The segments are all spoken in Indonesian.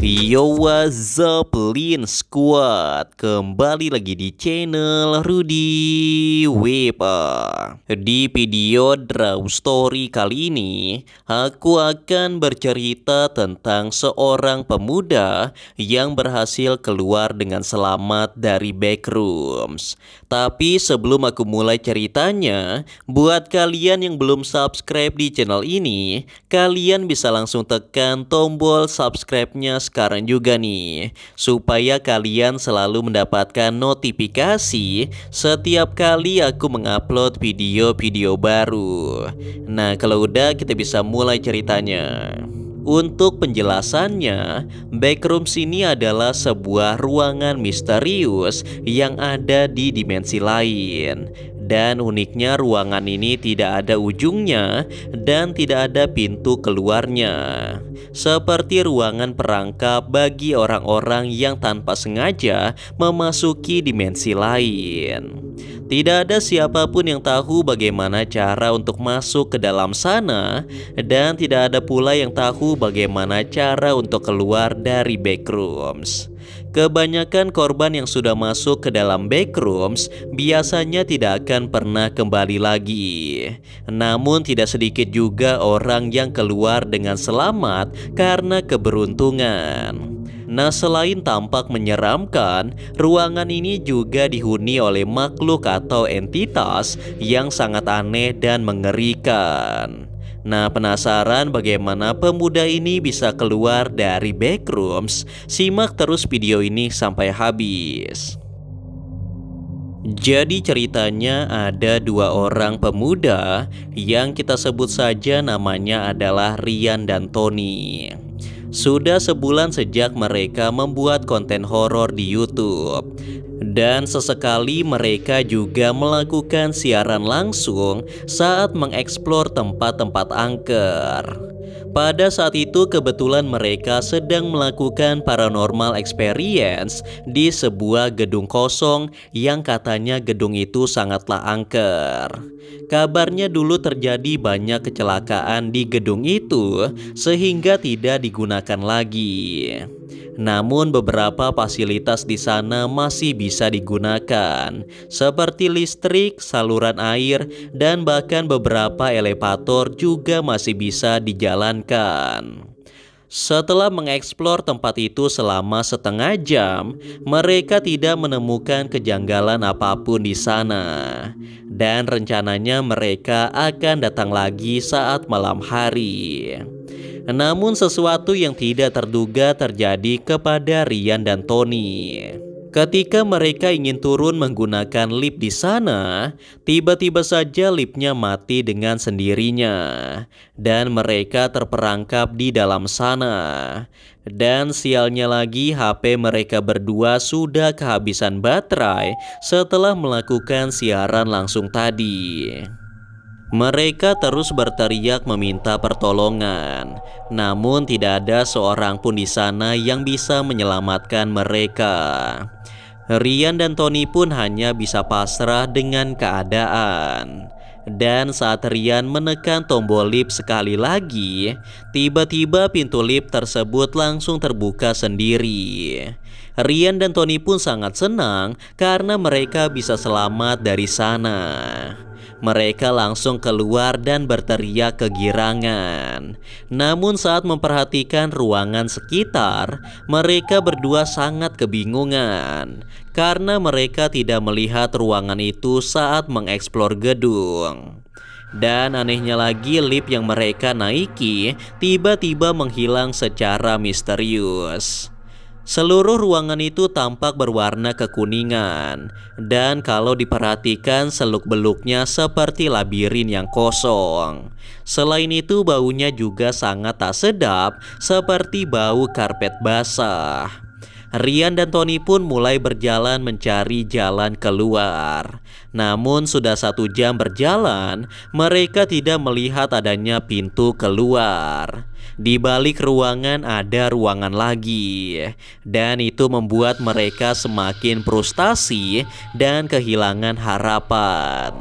Yo, what's up, Lin Squad? Kembali lagi di channel Rudy Wepa. Di video Draw Story kali ini, aku akan bercerita tentang seorang pemuda yang berhasil keluar dengan selamat dari backrooms. Tapi sebelum aku mulai ceritanya, buat kalian yang belum subscribe di channel ini, kalian bisa langsung tekan tombol subscribe-nya sekarang juga nih, supaya kalian selalu mendapatkan notifikasi setiap kali aku mengupload video-video baru. Nah, kalau udah, kita bisa mulai ceritanya. Untuk penjelasannya, backrooms ini adalah sebuah ruangan misterius yang ada di dimensi lain. Dan uniknya ruangan ini tidak ada ujungnya dan tidak ada pintu keluarnya. Seperti ruangan perangkap bagi orang-orang yang tanpa sengaja memasuki dimensi lain. Tidak ada siapapun yang tahu bagaimana cara untuk masuk ke dalam sana, dan tidak ada pula yang tahu bagaimana cara untuk keluar dari backrooms. Kebanyakan korban yang sudah masuk ke dalam backrooms biasanya tidak akan pernah kembali lagi. Namun tidak sedikit juga orang yang keluar dengan selamat karena keberuntungan. Nah, selain tampak menyeramkan, ruangan ini juga dihuni oleh makhluk atau entitas yang sangat aneh dan mengerikan. Nah, penasaran bagaimana pemuda ini bisa keluar dari backrooms? Simak terus video ini sampai habis. Jadi ceritanya ada dua orang pemuda yang kita sebut saja namanya adalah Rian dan Tony. Sudah sebulan sejak mereka membuat konten horor di YouTube. Dan sesekali mereka juga melakukan siaran langsung saat mengeksplor tempat-tempat angker. Pada saat itu kebetulan mereka sedang melakukan paranormal experience di sebuah gedung kosong yang katanya gedung itu sangatlah angker. Kabarnya dulu terjadi banyak kecelakaan di gedung itu sehingga tidak digunakan lagi. Namun beberapa fasilitas di sana masih bisa digunakan, seperti listrik, saluran air, dan bahkan beberapa elevator juga masih bisa dijalankan. Setelah mengeksplor tempat itu selama setengah jam, mereka tidak menemukan kejanggalan apapun di sana. Dan rencananya mereka akan datang lagi saat malam hari. Namun sesuatu yang tidak terduga terjadi kepada Rian dan Tony. Ketika mereka ingin turun menggunakan lift di sana, tiba-tiba saja liftnya mati dengan sendirinya. Dan mereka terperangkap di dalam sana. Dan sialnya lagi HP mereka berdua sudah kehabisan baterai setelah melakukan siaran langsung tadi. Mereka terus berteriak meminta pertolongan, namun tidak ada seorang pun di sana yang bisa menyelamatkan mereka. Rian dan Tony pun hanya bisa pasrah dengan keadaan. Dan saat Rian menekan tombol lift sekali lagi, tiba-tiba pintu lift tersebut langsung terbuka sendiri. Rian dan Tony pun sangat senang karena mereka bisa selamat dari sana. Mereka langsung keluar dan berteriak kegirangan. Namun saat memperhatikan ruangan sekitar, mereka berdua sangat kebingungan karena mereka tidak melihat ruangan itu saat mengeksplor gedung. Dan anehnya lagi, lift yang mereka naiki tiba-tiba menghilang secara misterius. Seluruh ruangan itu tampak berwarna kekuningan, dan kalau diperhatikan seluk-beluknya seperti labirin yang kosong. Selain itu baunya juga sangat tak sedap, seperti bau karpet basah. Rian dan Tony pun mulai berjalan mencari jalan keluar. Namun sudah 1 jam berjalan, mereka tidak melihat adanya pintu keluar. Di balik ruangan ada ruangan lagi, dan itu membuat mereka semakin frustasi dan kehilangan harapan.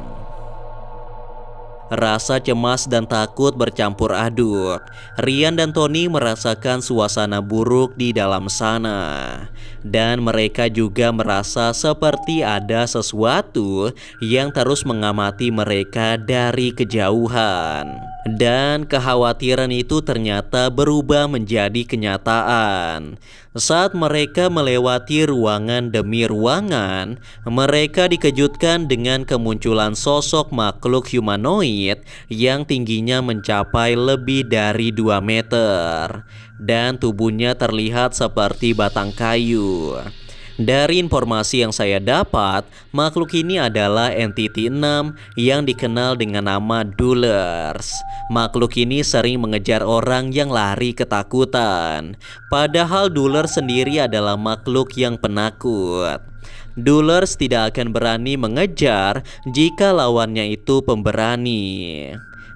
Rasa cemas dan takut bercampur aduk. Rian dan Tony merasakan suasana buruk di dalam sana. Dan mereka juga merasa seperti ada sesuatu yang terus mengamati mereka dari kejauhan. Dan kekhawatiran itu ternyata berubah menjadi kenyataan. Saat mereka melewati ruangan demi ruangan, mereka dikejutkan dengan kemunculan sosok makhluk humanoid yang tingginya mencapai lebih dari 2 meter dan tubuhnya terlihat seperti batang kayu. Dari informasi yang saya dapat, makhluk ini adalah entiti 6 yang dikenal dengan nama Dullers. Makhluk ini sering mengejar orang yang lari ketakutan. Padahal Dullers sendiri adalah makhluk yang penakut. Dullers tidak akan berani mengejar jika lawannya itu pemberani.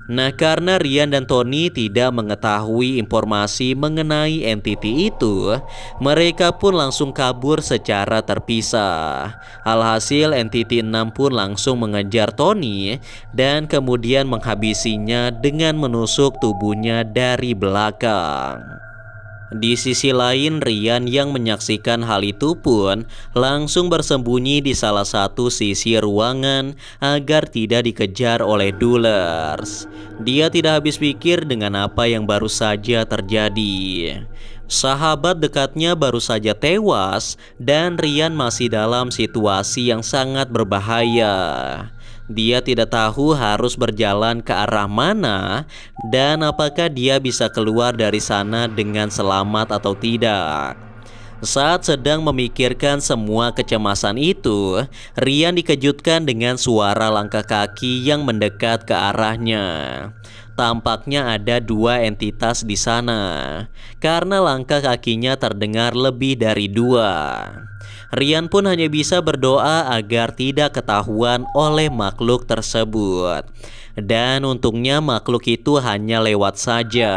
Nah, karena Rian dan Tony tidak mengetahui informasi mengenai entiti itu, mereka pun langsung kabur secara terpisah. Alhasil entiti 6 pun langsung mengejar Tony dan kemudian menghabisinya dengan menusuk tubuhnya dari belakang. Di sisi lain, Rian yang menyaksikan hal itu pun langsung bersembunyi di salah satu sisi ruangan agar tidak dikejar oleh Dullers. Dia tidak habis pikir dengan apa yang baru saja terjadi. Sahabat dekatnya baru saja tewas dan Rian masih dalam situasi yang sangat berbahaya. Dia tidak tahu harus berjalan ke arah mana dan apakah dia bisa keluar dari sana dengan selamat atau tidak. Saat sedang memikirkan semua kecemasan itu, Rian dikejutkan dengan suara langkah kaki yang mendekat ke arahnya. Tampaknya ada 2 entitas di sana, karena langkah kakinya terdengar lebih dari 2. Rian pun hanya bisa berdoa agar tidak ketahuan oleh makhluk tersebut. Dan untungnya makhluk itu hanya lewat saja.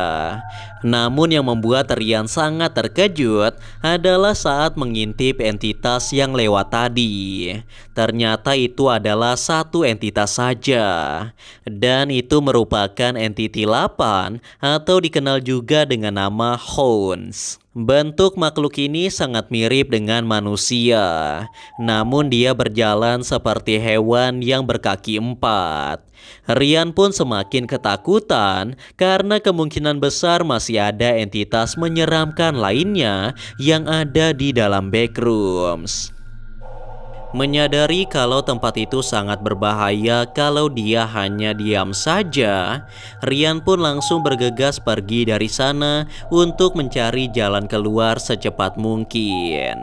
Namun yang membuat Rian sangat terkejut adalah saat mengintip entitas yang lewat tadi. Ternyata itu adalah satu entitas saja. Dan itu merupakan entiti 8 atau dikenal juga dengan nama Hounds. Bentuk makhluk ini sangat mirip dengan manusia, namun dia berjalan seperti hewan yang berkaki 4. Rian pun semakin ketakutan karena kemungkinan besar masih ada entitas menyeramkan lainnya yang ada di dalam backrooms. Menyadari kalau tempat itu sangat berbahaya kalau dia hanya diam saja, Rian pun langsung bergegas pergi dari sana untuk mencari jalan keluar secepat mungkin.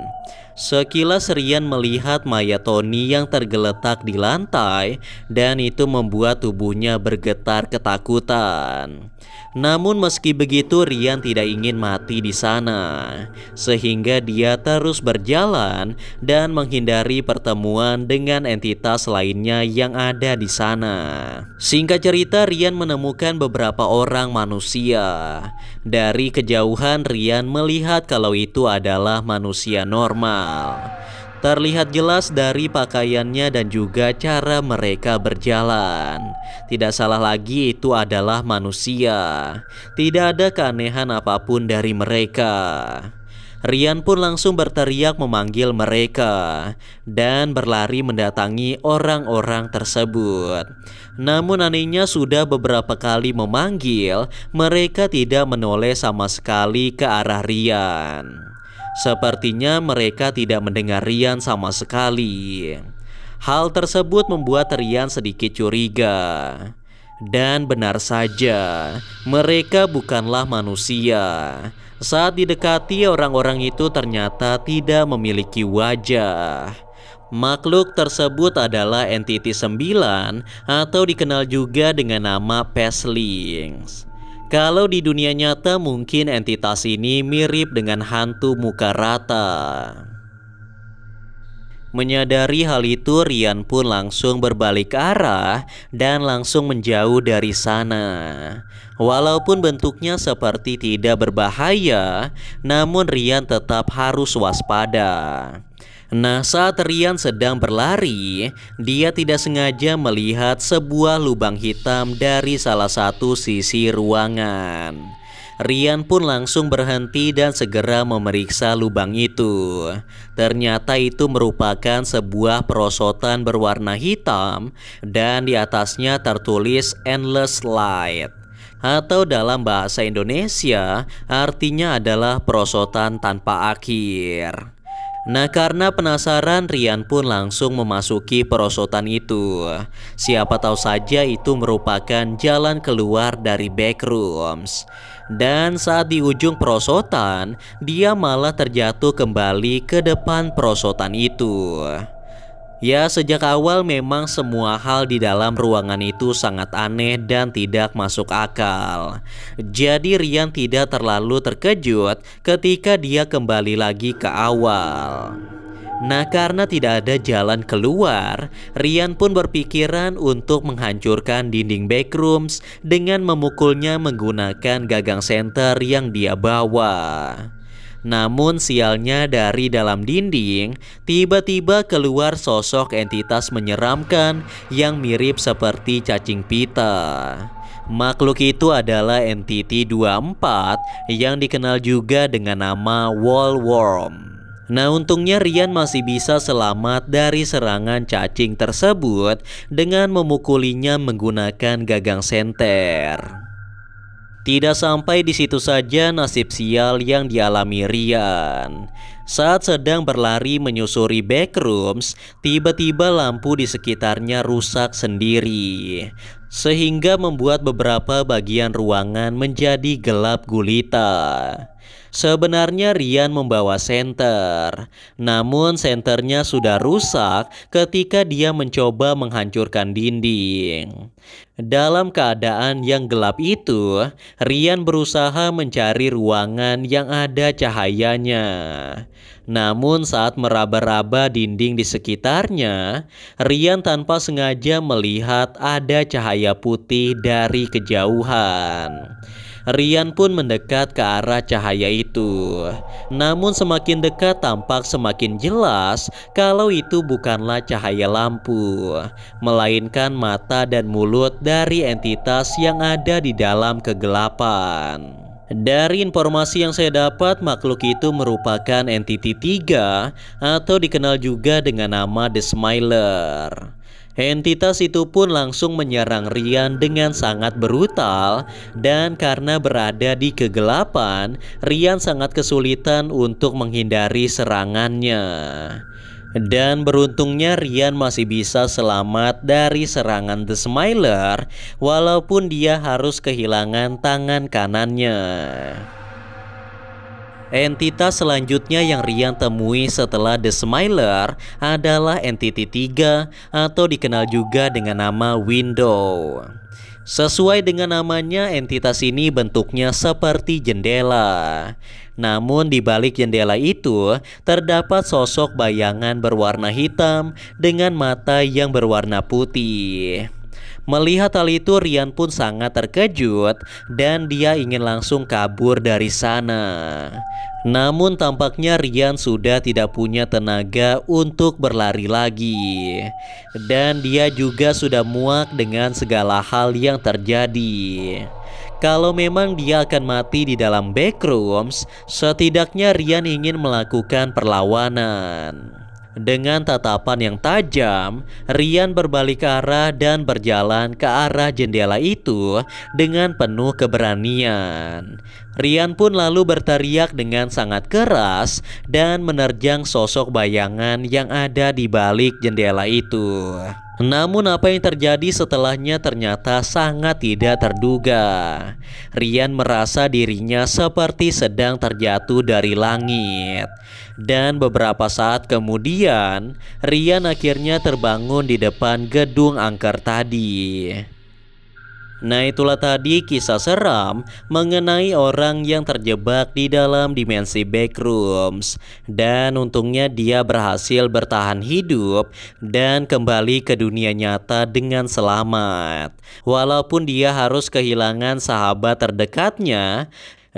Sekilas Rian melihat mayat Tony yang tergeletak di lantai dan itu membuat tubuhnya bergetar ketakutan. Namun meski begitu Rian tidak ingin mati di sana, sehingga dia terus berjalan dan menghindari pertemuan dengan entitas lainnya yang ada di sana. Singkat cerita, Rian menemukan beberapa orang manusia. Dari kejauhan Rian melihat kalau itu adalah manusia normal. Terlihat jelas dari pakaiannya dan juga cara mereka berjalan. Tidak salah lagi, itu adalah manusia. Tidak ada keanehan apapun dari mereka. Rian pun langsung berteriak memanggil mereka dan berlari mendatangi orang-orang tersebut. Namun anehnya sudah beberapa kali memanggil, mereka tidak menoleh sama sekali ke arah Rian. Sepertinya mereka tidak mendengar Rian sama sekali. Hal tersebut membuat Rian sedikit curiga. Dan benar saja, mereka bukanlah manusia. Saat didekati, orang-orang itu ternyata tidak memiliki wajah. Makhluk tersebut adalah entiti 9 atau dikenal juga dengan nama Pestlings. Kalau di dunia nyata mungkin entitas ini mirip dengan hantu muka rata. Menyadari hal itu, Rian pun langsung berbalik arah dan langsung menjauh dari sana. Walaupun bentuknya seperti tidak berbahaya, namun Rian tetap harus waspada. Nah, saat Rian sedang berlari, dia tidak sengaja melihat sebuah lubang hitam dari salah satu sisi ruangan. Rian pun langsung berhenti dan segera memeriksa lubang itu. Ternyata itu merupakan sebuah perosotan berwarna hitam dan di atasnya tertulis Endless Light. Atau dalam bahasa Indonesia artinya adalah perosotan tanpa akhir. Nah, karena penasaran, Rian pun langsung memasuki perosotan itu. Siapa tahu saja itu merupakan jalan keluar dari backrooms. Dan saat di ujung perosotan, dia malah terjatuh kembali ke depan perosotan itu. Ya, sejak awal memang semua hal di dalam ruangan itu sangat aneh dan tidak masuk akal. Jadi Rian tidak terlalu terkejut ketika dia kembali lagi ke awal. Nah, karena tidak ada jalan keluar, Rian pun berpikiran untuk menghancurkan dinding backrooms dengan memukulnya menggunakan gagang senter yang dia bawa. Namun sialnya dari dalam dinding tiba-tiba keluar sosok entitas menyeramkan yang mirip seperti cacing pita. Makhluk itu adalah Entity 24 yang dikenal juga dengan nama Wall Worm. Nah, untungnya Rian masih bisa selamat dari serangan cacing tersebut dengan memukulinya menggunakan gagang senter. Tidak sampai di situ saja nasib sial yang dialami Rian. Saat sedang berlari menyusuri backrooms, tiba-tiba lampu di sekitarnya rusak sendiri, sehingga membuat beberapa bagian ruangan menjadi gelap gulita. Sebenarnya Rian membawa senter, namun senternya sudah rusak ketika dia mencoba menghancurkan dinding. Dalam keadaan yang gelap itu, Rian berusaha mencari ruangan yang ada cahayanya. Namun saat meraba-raba dinding di sekitarnya, Rian tanpa sengaja melihat ada cahaya putih dari kejauhan. Rian pun mendekat ke arah cahaya itu. Namun semakin dekat tampak semakin jelas kalau itu bukanlah cahaya lampu, melainkan mata dan mulut dari entitas yang ada di dalam kegelapan. Dari informasi yang saya dapat, makhluk itu merupakan Entity 3 atau dikenal juga dengan nama The Smiler. Entitas itu pun langsung menyerang Rian dengan sangat brutal, dan karena berada di kegelapan, Rian sangat kesulitan untuk menghindari serangannya. Dan beruntungnya Rian masih bisa selamat dari serangan The Smiler, walaupun dia harus kehilangan tangan kanannya. Entitas selanjutnya yang Rian temui setelah The Smiler adalah Entity 3 atau dikenal juga dengan nama Window. Sesuai dengan namanya, entitas ini bentuknya seperti jendela. Namun di balik jendela itu terdapat sosok bayangan berwarna hitam dengan mata yang berwarna putih. Melihat hal itu, Rian pun sangat terkejut dan dia ingin langsung kabur dari sana. Namun tampaknya Rian sudah tidak punya tenaga untuk berlari lagi. Dan dia juga sudah muak dengan segala hal yang terjadi. Kalau memang dia akan mati di dalam backrooms, setidaknya Rian ingin melakukan perlawanan. Dengan tatapan yang tajam, Rian berbalik arah dan berjalan ke arah jendela itu dengan penuh keberanian. Rian pun lalu berteriak dengan sangat keras dan menerjang sosok bayangan yang ada di balik jendela itu. Namun apa yang terjadi setelahnya ternyata sangat tidak terduga. Rian merasa dirinya seperti sedang terjatuh dari langit. Dan beberapa saat kemudian, Rian akhirnya terbangun di depan gedung angker tadi. Nah, itulah tadi kisah seram mengenai orang yang terjebak di dalam dimensi backrooms. Dan untungnya dia berhasil bertahan hidup dan kembali ke dunia nyata dengan selamat. Walaupun dia harus kehilangan sahabat terdekatnya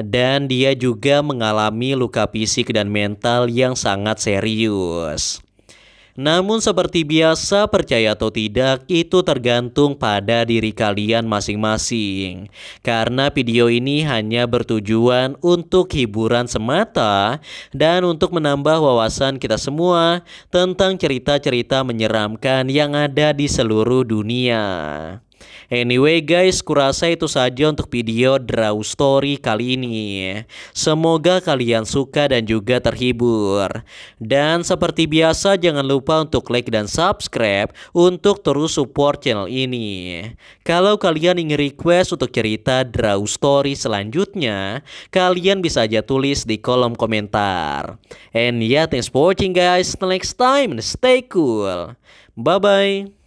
dan dia juga mengalami luka fisik dan mental yang sangat serius. Namun seperti biasa, percaya atau tidak, itu tergantung pada diri kalian masing-masing. Karena video ini hanya bertujuan untuk hiburan semata dan untuk menambah wawasan kita semua tentang cerita-cerita menyeramkan yang ada di seluruh dunia. Anyway guys, kurasa itu saja untuk video Draw Story kali ini. Semoga kalian suka dan juga terhibur. Dan seperti biasa jangan lupa untuk like dan subscribe untuk terus support channel ini. Kalau kalian ingin request untuk cerita Draw Story selanjutnya, kalian bisa aja tulis di kolom komentar. And yeah, thanks for watching guys. Till next time, stay cool. Bye bye.